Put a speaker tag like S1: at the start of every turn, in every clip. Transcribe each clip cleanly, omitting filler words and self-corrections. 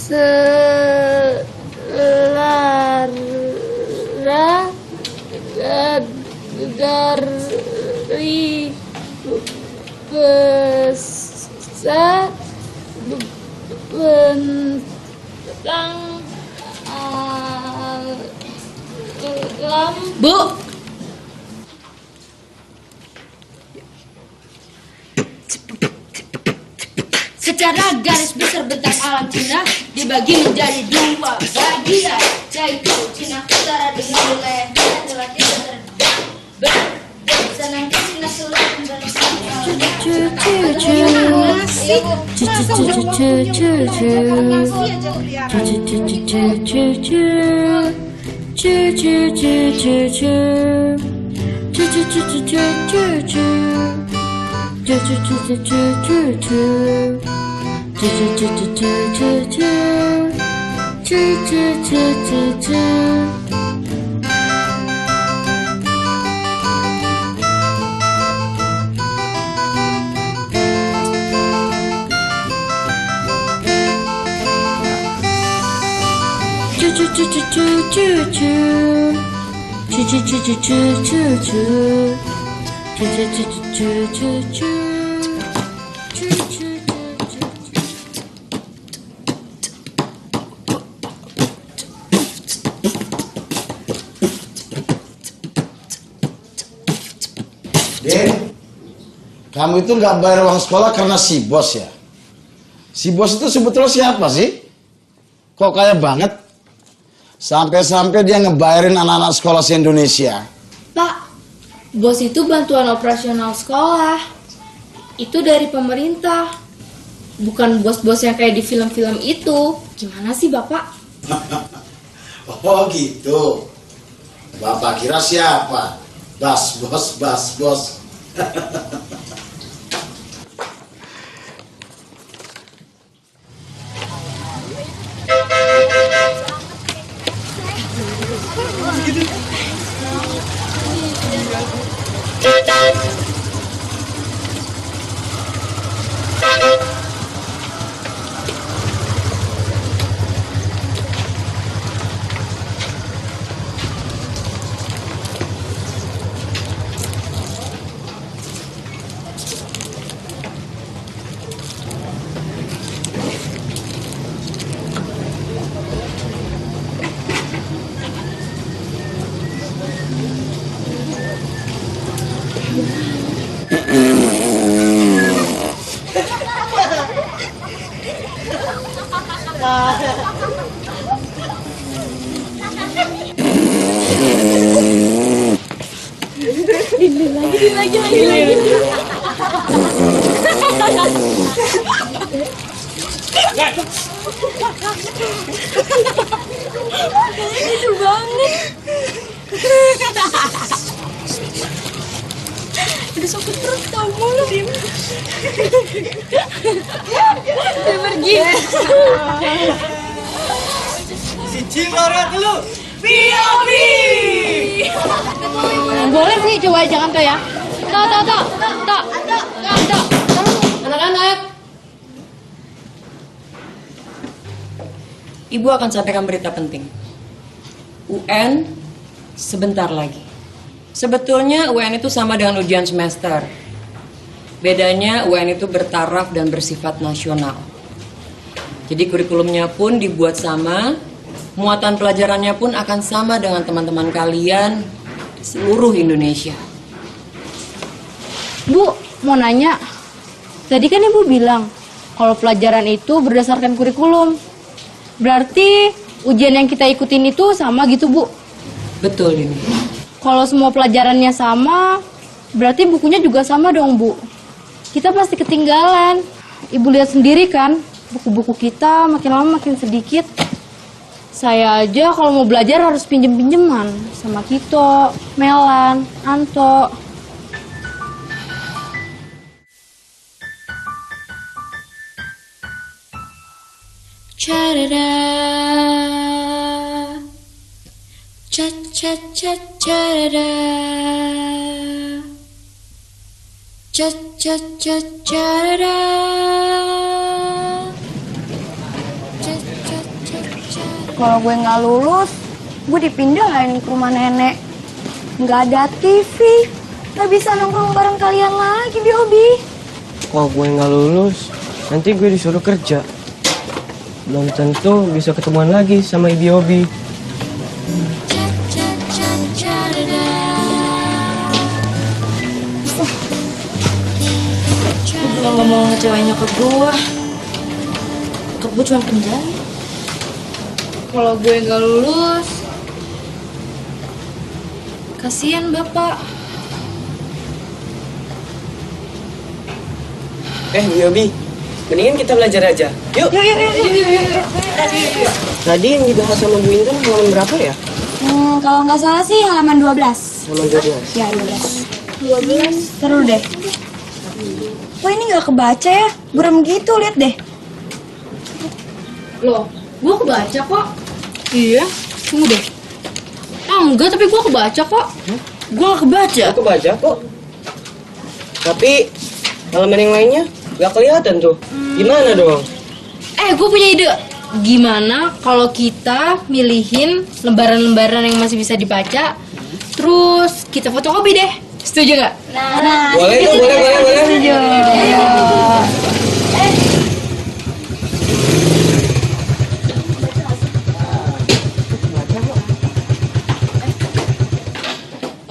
S1: Selara dari besar bentang alam.
S2: Bu, secara garis besar bentang alam Cina dibagi menjadi dua bagian, yaitu Cina Utara dengan wilayah telah tidak bersenang Cina Selatan dan
S3: Den, kamu itu nggak bayar uang sekolah karena si bos ya? Si bos itu sebetulnya siapa sih? Kok kaya banget? Sampai-sampai dia ngebayarin anak-anak sekolah se-Indonesia.
S1: Pak, bos itu bantuan operasional sekolah. Itu dari pemerintah. Bukan bos-bos yang kayak di film-film itu. Gimana sih, Bapak?
S3: Oh gitu. Bapak kira siapa? Bos.
S1: Lagi. Lucu banget. Udah sakit perut tau mulu. Dia pergi.
S4: Si Cimara dulu. POV.
S1: Boleh sih, coba jangan tuh ya. Tak. Anak-anak.
S2: Ibu akan sampaikan berita penting. UN sebentar lagi. Sebetulnya UN itu sama dengan ujian semester. Bedanya UN itu bertaraf dan bersifat nasional. Jadi kurikulumnya pun dibuat sama, muatan pelajarannya pun akan sama dengan teman-teman kalian di seluruh Indonesia.
S1: Bu, mau nanya. Tadi kan Ibu bilang kalau pelajaran itu berdasarkan kurikulum. Berarti ujian yang kita ikutin itu sama gitu, Bu?
S2: Betul ini.
S1: Kalau semua pelajarannya sama, berarti bukunya juga sama dong, Bu. Kita pasti ketinggalan. Ibu lihat sendiri kan, buku-buku kita makin lama makin sedikit. Saya aja kalau mau belajar harus pinjem-pinjeman sama Kito, Melan, Anto. Cha-da-da, cha-cha-cha-cha-da-da, cha-cha-cha-cha-da-da, cha-cha.
S5: Kalau gue nggak lulus, gue dipindahin ke rumah nenek. Nggak ada TV, nggak bisa nongkrong bareng kalian lagi, Biobi.
S4: Kalau gue nggak lulus, nanti gue disuruh kerja. Belum tentu bisa ketemuan lagi sama Ibi Obi.
S1: Gue juga gak mau ngecewain nyokap gue. Nyokap gue cuma penjahit. Kalau gue gak lulus, kasihan bapak.
S4: Ibi Obi, mendingan kita belajar aja. Yuk. Tadi yang dibahas sama Bu Intan halaman berapa ya?
S5: Kalau nggak salah sih halaman 12.
S4: Halaman 12.
S5: Ya, 12. Seru deh. Wah, ini nggak kebaca ya? Buram gitu, lihat deh.
S1: Loh, gue kebaca kok. Iya, tunggu deh. Enggak, tapi gue kebaca kok. Gue gak kebaca.
S4: Aku baca kok. Tapi halaman yang lainnya nggak kelihatan tuh. Gimana dong?
S1: Gue punya ide. Gimana kalau kita milihin lembaran-lembaran yang masih bisa dibaca, terus kita fotokopi deh. Setuju nggak?
S5: Nah,
S4: Boleh tuh, boleh.
S5: setuju.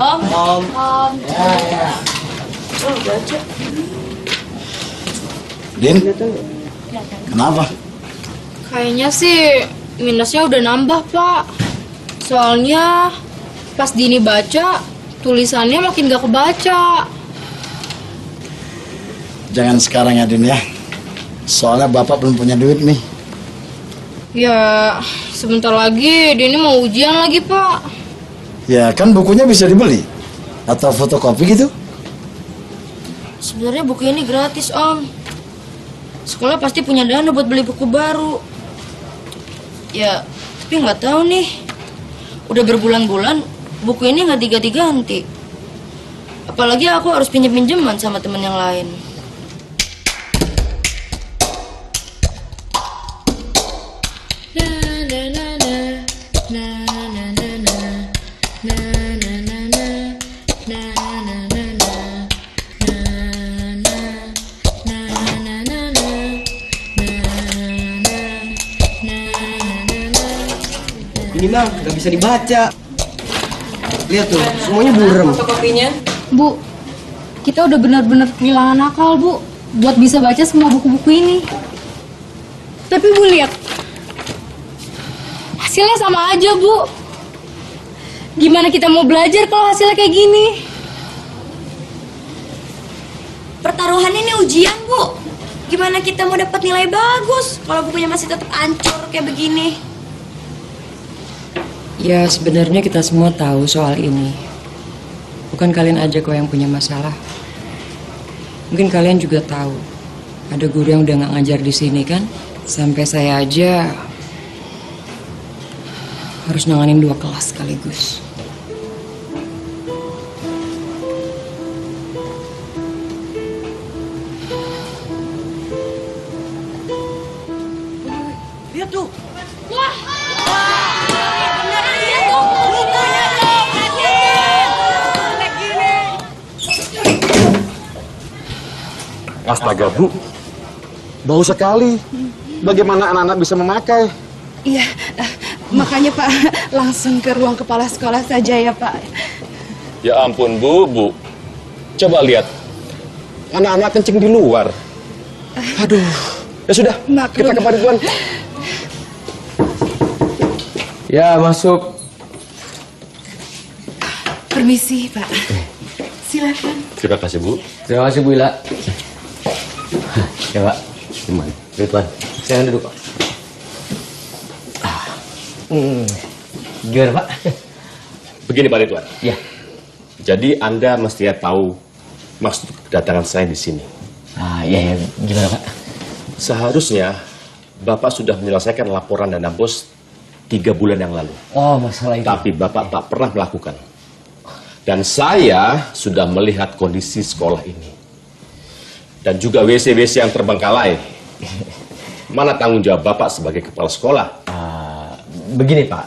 S1: Om.
S3: Din, kenapa?
S1: Kayaknya sih minusnya udah nambah, Pak. Soalnya pas Dini baca, tulisannya makin gak kebaca.
S3: Jangan sekarang ya, Din ya. Soalnya Bapak belum punya duit nih.
S1: Ya, sebentar lagi Dini mau ujian lagi, Pak.
S3: Ya kan bukunya bisa dibeli. Atau fotokopi gitu.
S1: Sebenarnya buku ini gratis, Om. Sekolah pasti punya dana buat beli buku baru. Ya, tapi nggak tahu nih. Udah berbulan-bulan buku ini nggak diganti-ganti. Apalagi aku harus pinjem-pinjeman sama temen yang lain.
S4: Ini mah nggak bisa dibaca. Lihat tuh, semuanya buram.
S2: Fotokopinya?
S1: Bu, kita udah benar-benar kehilangan akal, Bu, buat bisa baca semua buku-buku ini. Tapi Bu lihat, hasilnya sama aja, Bu. Gimana kita mau belajar kalau hasilnya kayak gini?
S5: Pertaruhan ini ujian, Bu. Gimana kita mau dapat nilai bagus kalau bukunya masih tetap hancur kayak begini?
S2: Ya, sebenarnya kita semua tahu soal ini. Bukan kalian aja kok yang punya masalah. Mungkin kalian juga tahu. Ada guru yang udah nggak ngajar di sini kan? Sampai saya aja harus nanganin 2 kelas sekaligus.
S4: Lihat tuh.
S6: Astaga, Bu. Bau sekali. Bagaimana anak-anak bisa memakai?
S7: Iya, makanya Pak langsung ke ruang kepala sekolah saja ya Pak.
S6: Ya ampun, Bu. Coba lihat. Anak-anak kencing di luar. Aduh. Ya sudah, kita ke Tuan.
S4: Ya, masuk.
S7: Permisi Pak. Silakan.
S6: Terima kasih, Bu.
S4: Terima kasih Bu Ila. Ya Pak, gimana? Tuan, saya duduk Pak. Gimana Pak?
S6: Begini, Pak Ridwan.
S4: Ya.
S6: Jadi Anda mesti tahu maksud kedatangan saya di sini.
S4: Ya, gimana Pak?
S6: Seharusnya Bapak sudah menyelesaikan laporan dana bos 3 bulan yang lalu.
S4: Oh, masalah itu.
S6: Tapi Bapak tak pernah melakukan. Dan saya sudah melihat kondisi sekolah ini. Dan juga WC-WC yang terbengkalai. Mana tanggung jawab Bapak sebagai kepala sekolah?
S8: begini Pak.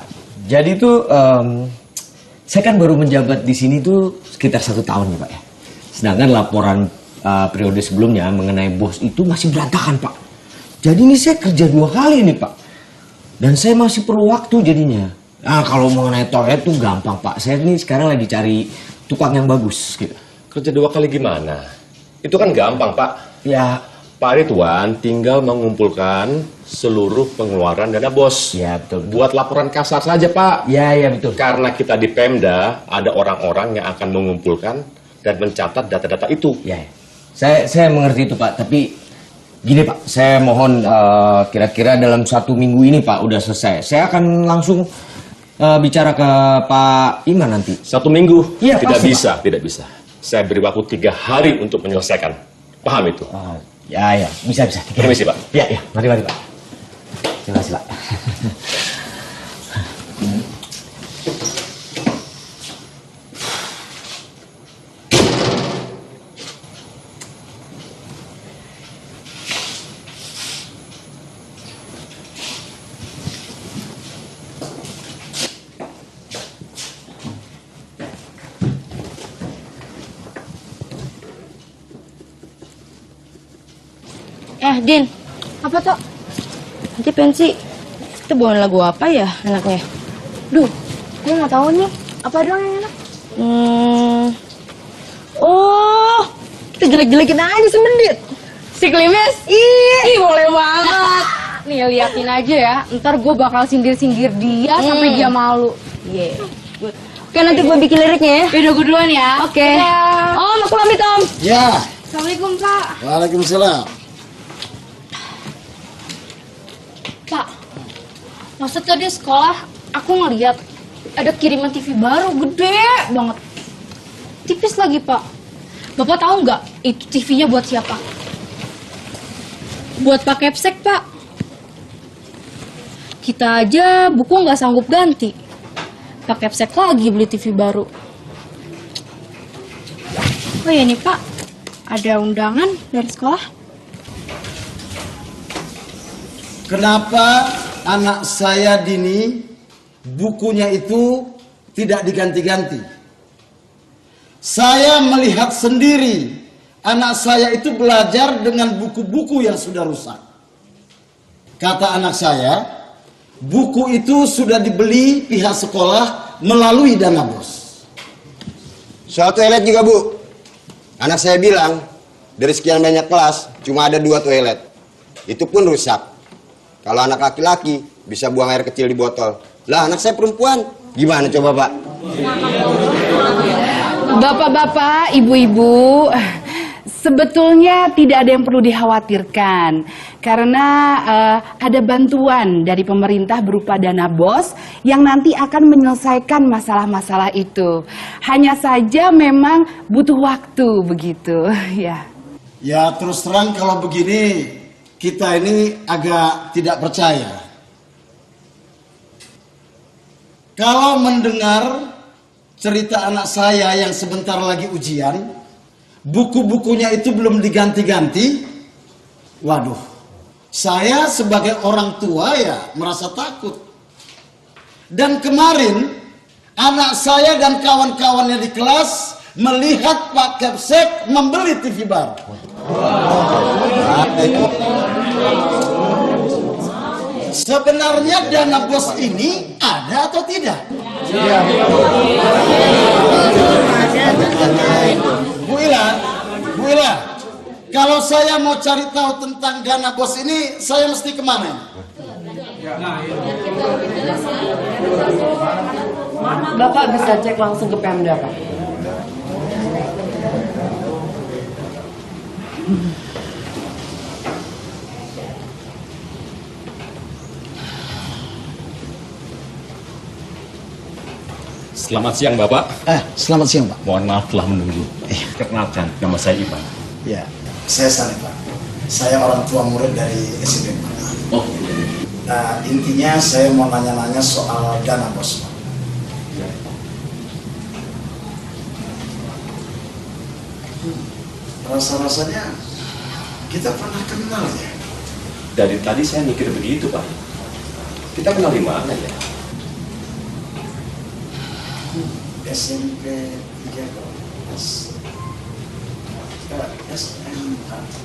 S8: Jadi tuh saya kan baru menjabat di sini tuh sekitar 1 tahun nih Pak ya. Sedangkan laporan periode sebelumnya mengenai bos itu masih berantakan Pak. Jadi ini saya kerja 2 kali nih Pak. Dan saya masih perlu waktu jadinya. Nah kalau mengenai toilet tuh gampang Pak. Saya ini sekarang lagi cari tukang yang bagus gitu.
S6: Kerja 2 kali gimana? Itu kan gampang, Pak.
S8: Ya.
S6: Pak Ridwan tinggal mengumpulkan seluruh pengeluaran dana bos.
S8: Ya betul.
S6: Buat laporan kasar saja, Pak.
S8: Ya betul.
S6: Karena kita di Pemda ada orang-orang yang akan mengumpulkan dan mencatat data-data itu.
S8: Ya. Saya mengerti itu Pak. Tapi gini Pak, saya mohon kira-kira dalam 1 minggu ini Pak udah selesai. Saya akan langsung bicara ke Pak Iman nanti.
S6: 1 minggu?
S8: Iya,
S6: tidak
S8: pasti,
S6: bisa, tidak bisa. Saya beri waktu 3 hari untuk menyelesaikan. Paham itu?
S8: Ya, bisa.
S6: Permisi, Pak.
S8: Ya, mari Pak. Terima kasih Pak.
S5: Din, apa tuh? Nanti pensi, kita bawain lagu apa ya enaknya? Duh, gue nggak tahu nih. Apa dong yang enak? Oh, kita jelek-jelekin aja semendit.
S1: Si Klimes? Ih, boleh banget. Nih liatin aja ya, ntar gue bakal sindir-sindir dia sampai dia malu.
S5: Yeah. Oke, nanti gue bikin liriknya ya.
S1: Yaudah gue duluan ya.
S5: Oke. Om, aku pamit Om.
S3: Ya.
S1: Assalamualaikum Pak.
S3: Waalaikumsalam.
S1: Pak, maksud tadi sekolah aku ngeliat ada kiriman TV baru gede banget. Tipis lagi Pak. Bapak tahu nggak itu TV-nya buat siapa? Buat Pak Kepsek Pak. Kita aja buku nggak sanggup ganti. Pak Kepsek lagi beli TV baru. Oh ya nih Pak, ada undangan dari sekolah.
S3: Kenapa anak saya Dini bukunya itu tidak diganti-ganti? Saya melihat sendiri anak saya itu belajar dengan buku-buku yang sudah rusak. Kata anak saya, buku itu sudah dibeli pihak sekolah melalui dana bos.
S9: Soal toilet juga Bu, anak saya bilang dari sekian banyak kelas cuma ada 2 toilet, itu pun rusak. Kalau anak laki-laki bisa buang air kecil di botol. Lah anak saya perempuan, gimana coba Pak?
S7: Bapak-bapak, ibu-ibu, sebetulnya tidak ada yang perlu dikhawatirkan. Karena ada bantuan dari pemerintah berupa dana bos yang nanti akan menyelesaikan masalah-masalah itu. Hanya saja memang butuh waktu begitu, ya.
S3: Ya terus terang kalau begini kita ini agak tidak percaya. Kalau mendengar cerita anak saya yang sebentar lagi ujian, buku-bukunya itu belum diganti-ganti, waduh, saya sebagai orang tua ya merasa takut. Dan kemarin anak saya dan kawan-kawannya di kelas melihat Pak Kepsek membeli TV baru. Sebenarnya dana bos ini ada atau tidak? Bu Ila, kalau saya mau cari tahu tentang dana bos ini, saya mesti kemana?
S2: Bapak bisa cek langsung ke Pemda, Pak.
S6: Selamat siang, Bapak.
S3: Selamat siang, Pak.
S6: Mohon maaf telah menunggu. Perkenalkan, nama saya Ivan.
S3: Ya, saya Saleh, Pak. Saya orang tua murid dari SMP.
S6: Oh.
S3: Nah, intinya saya mau nanya-nanya soal dana bos, Pak. Rasa-rasanya kita pernah kenal ya.
S6: Dari tadi saya mikir begitu, Pak. Kita kenal di mana ya?
S3: SMP 3 kelas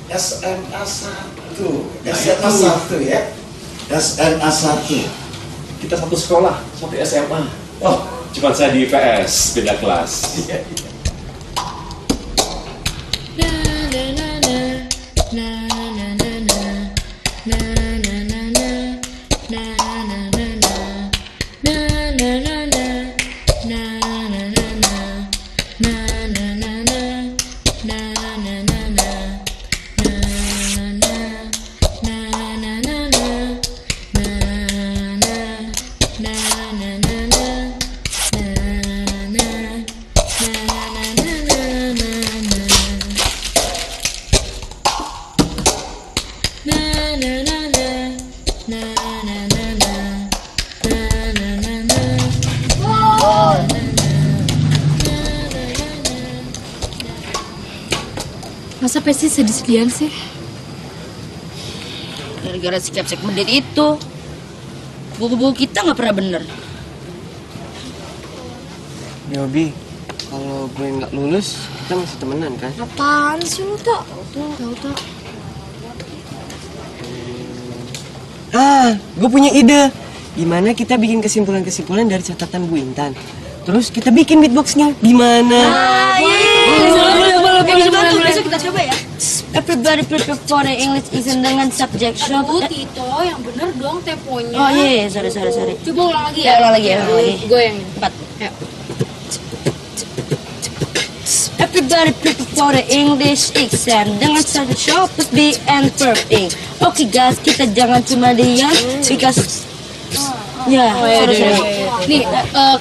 S3: SMA 1 ya. SMA 1.
S6: Kita satu sekolah, satu SMA. Oh, cuma saya di IPS, beda kelas.
S1: Masa Pesti sedih-sedihan sih?
S5: Gara-gara sikap segmented itu. Buku-buku kita nggak pernah bener.
S4: Yobi, kalau gue nggak lulus, kita masih temenan kan?
S1: Apaan sih lu, Tak? Tahu, Tak.
S4: Gue punya ide. Gimana kita bikin kesimpulan-kesimpulan dari catatan Bu Intan? Terus kita bikin beatboxnya gimana?
S5: Besok kita coba ya. Everybody prepare for the English exam dengan subjection.
S1: Tito, yang bener dong temponya.
S5: Oh iya, sorry.
S1: Coba ulang lagi
S5: Ya, ulang lagi.
S1: Gue yang
S5: 4.
S1: Ya.
S5: Everybody prepare for the English exam dengan subjection plus be and verb ing. Oke guys, kita jangan cuma diam because ya, sorry.
S1: Nih,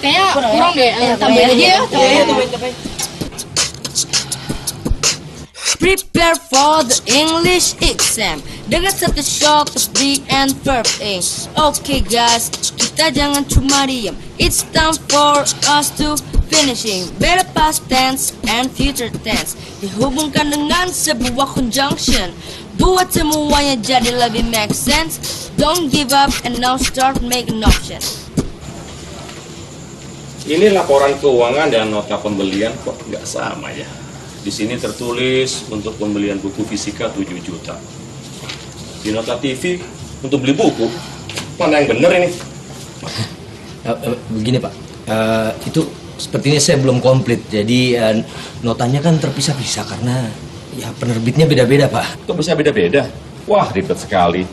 S1: kayaknya kurang deh. Tambahin aja ya.
S5: Tambahin. Prepare for the English exam dengan satu short be and verb ing. Okay guys, kita jangan cuma diam. It's time for us to finishing. Better past tense and future tense dihubungkan dengan sebuah conjunction. Buat semuanya jadi lebih make sense. Don't give up and now start making option.
S6: Ini laporan keuangan dan nota pembelian kok nggak sama ya. Di sini tertulis untuk pembelian buku fisika 7 juta. Di nota TV untuk beli buku. Mana yang bener ini?
S8: Begini Pak, itu sepertinya saya belum komplit. Jadi notanya kan terpisah-pisah karena ya penerbitnya beda-beda Pak.
S6: Kok bisa beda-beda? Wah, ribet sekali.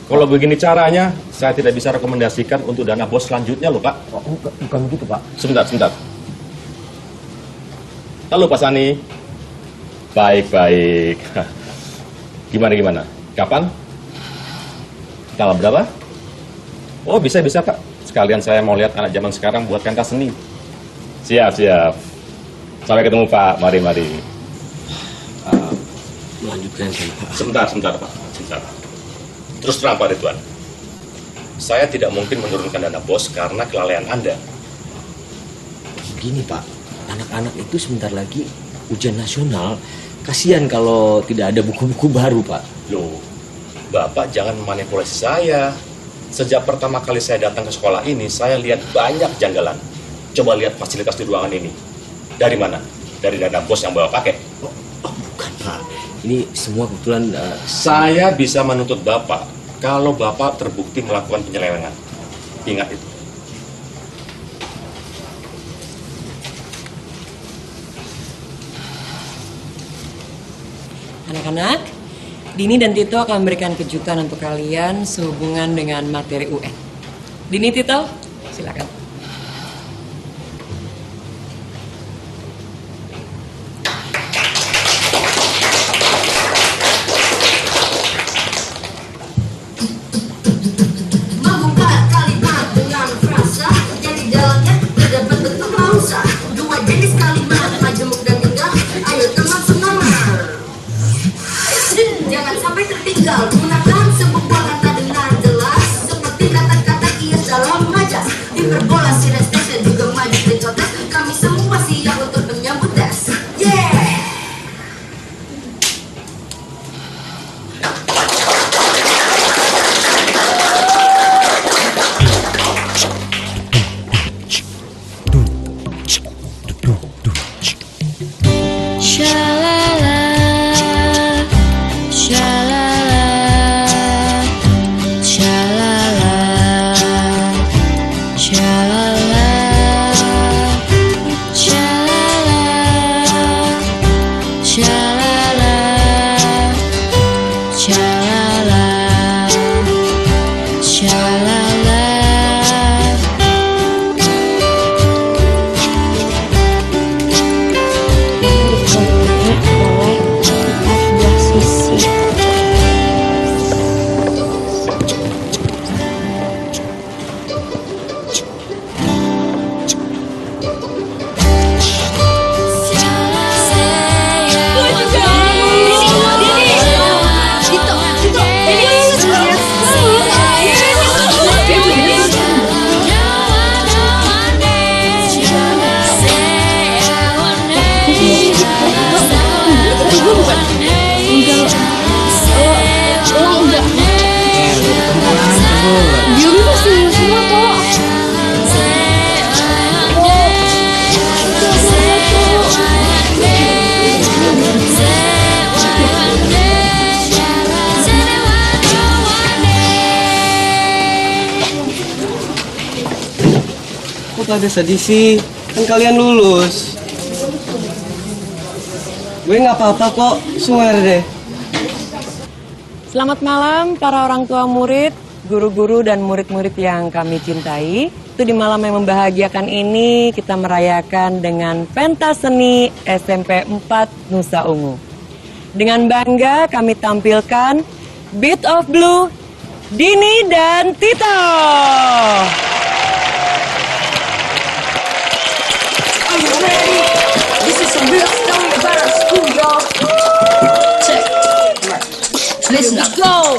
S6: Kalau begini caranya, saya tidak bisa rekomendasikan untuk dana bos selanjutnya loh Pak.
S8: Oh, bukan begitu Pak.
S6: Sebentar. Halo Pak Sani. Baik. Gimana? Kapan? Tanggal berapa? Oh, bisa Pak. Sekalian saya mau lihat anak zaman sekarang buat pentas seni. Siap. Sampai ketemu Pak. Mari.
S8: Melanjutkan Pak.
S6: Sebentar Pak. Terus terang Pak Ridwan. Saya tidak mungkin menurunkan dana bos karena kelalaian Anda.
S8: Begini Pak, anak-anak itu sebentar lagi ujian nasional. Kasihan kalau tidak ada buku-buku baru Pak.
S6: Loh, Bapak jangan memanipulasi saya. Sejak pertama kali saya datang ke sekolah ini, saya lihat banyak janggalan. Coba lihat fasilitas di ruangan ini. Dari mana? Dari dana bos yang Bapak pakai?
S8: Oh, bukan Pak. Ini semua kebetulan
S6: saya bisa menuntut Bapak kalau Bapak terbukti melakukan penyelewengan. Ingat itu.
S2: Anak-anak, Dini dan Tito akan memberikan kejutan untuk kalian sehubungan dengan materi UN. Dini, Tito, silakan.
S10: Membuka kalimat dengan frasa yang di dalamnya terdapat bentuk lausa. Dua jenis kalimat, majemuk dan tinggal. Ayo teman semangat. Jangan sampai tertinggal. Gunakan sebuah kata dengan jelas, seperti kata-kata kias dalam majas. Hiperbolasi restesi juga maju tricotes. Kami semua siap untuk menyambut tes. Yeah.
S5: Shalala, shalala.
S4: Kok pada sedih sih? Kan kalian lulus. Gue nggak apa-apa kok, swear deh.
S2: Selamat malam para orang tua murid, guru-guru dan murid-murid yang kami cintai. Itu di malam yang membahagiakan ini kita merayakan dengan pentas seni SMP 4 Nusa Ungu. Dengan bangga kami tampilkan Beat of Blue, Dini dan Tito.
S10: Are you ready? This is a real story about our school, y'all. Check.
S5: Let's go.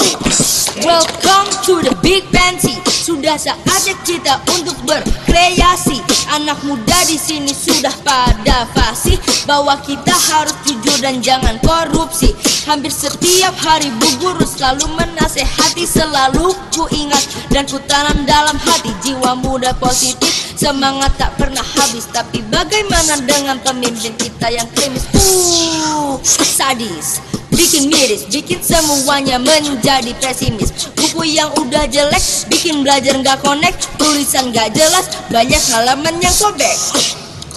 S5: Welcome to the Big Fancy. Sudah saatnya kita untuk berkreasi. Anak muda di sini sudah pada fasih bahwa kita harus jujur dan jangan korupsi. Hampir setiap hari bu guru selalu menasehati. Selalu ku ingat dan ku tanam dalam hati jiwa muda positif. Semangat tak pernah habis. Tapi bagaimana dengan pemimpin kita yang krimis? Sadis, bikin miris, bikin semuanya menjadi pesimis. Buku yang udah jelek, bikin belajar nggak connect. Tulisan nggak jelas, banyak halaman yang sobek.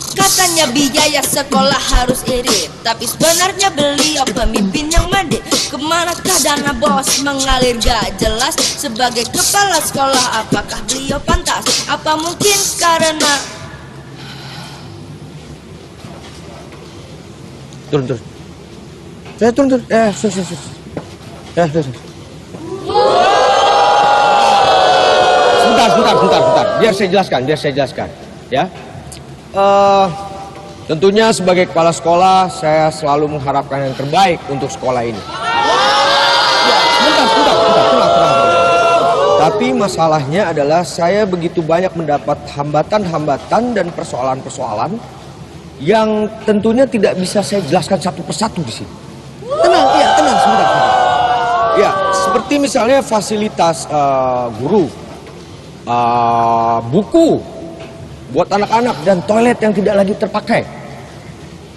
S5: Katanya biaya sekolah harus irit, tapi sebenarnya beliau pemimpin yang mandiri. Kemanakah dana bos mengalir gak jelas? Sebagai kepala sekolah apakah beliau pantas? Apa mungkin karena...
S4: Turun. Saya turun. Turun. Sebentar. Biar saya jelaskan. Ya. Tentunya sebagai kepala sekolah, saya selalu mengharapkan yang terbaik untuk sekolah ini. Ya, sebentar. Tapi masalahnya adalah saya begitu banyak mendapat hambatan-hambatan dan persoalan-persoalan yang tentunya tidak bisa saya jelaskan satu persatu di sini. Tenang, sebentar. Ya, seperti misalnya fasilitas guru, buku buat anak-anak dan toilet yang tidak lagi terpakai.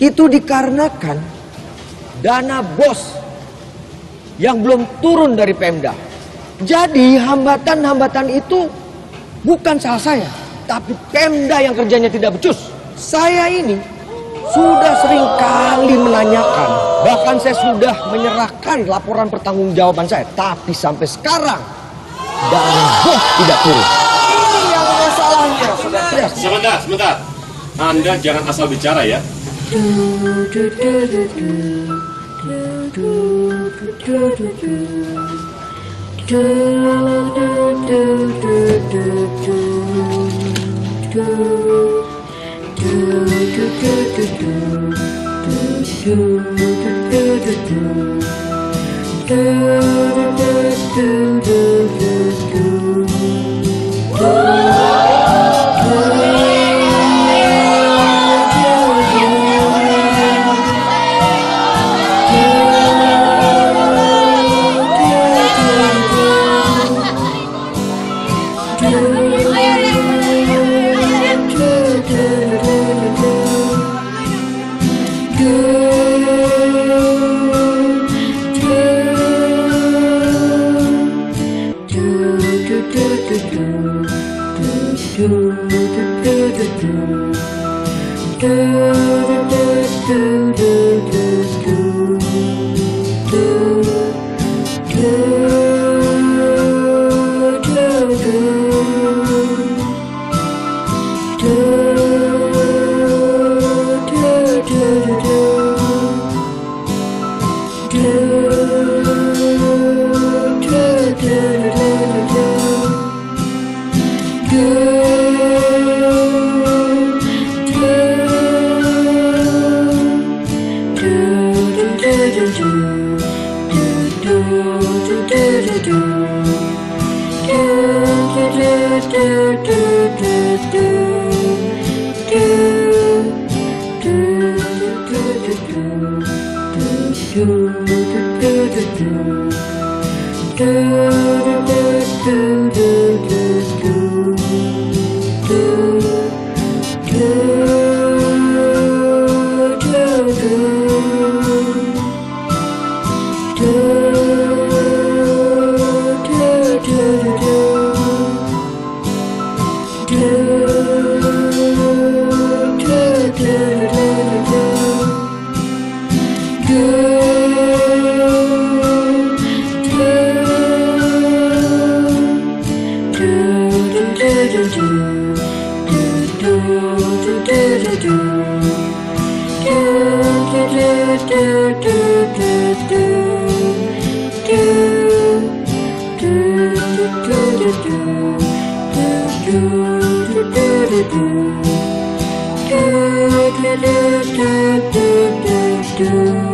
S4: Itu dikarenakan dana BOS yang belum turun dari Pemda. Jadi hambatan-hambatan itu bukan salah saya, tapi Pemda yang kerjanya tidak becus. Saya ini sudah sering kali menanyakan, bahkan saya sudah menyerahkan laporan pertanggungjawaban saya, tapi sampai sekarang dana BOS tidak turun.
S6: Sebentar. Anda jangan asal bicara ya.
S10: do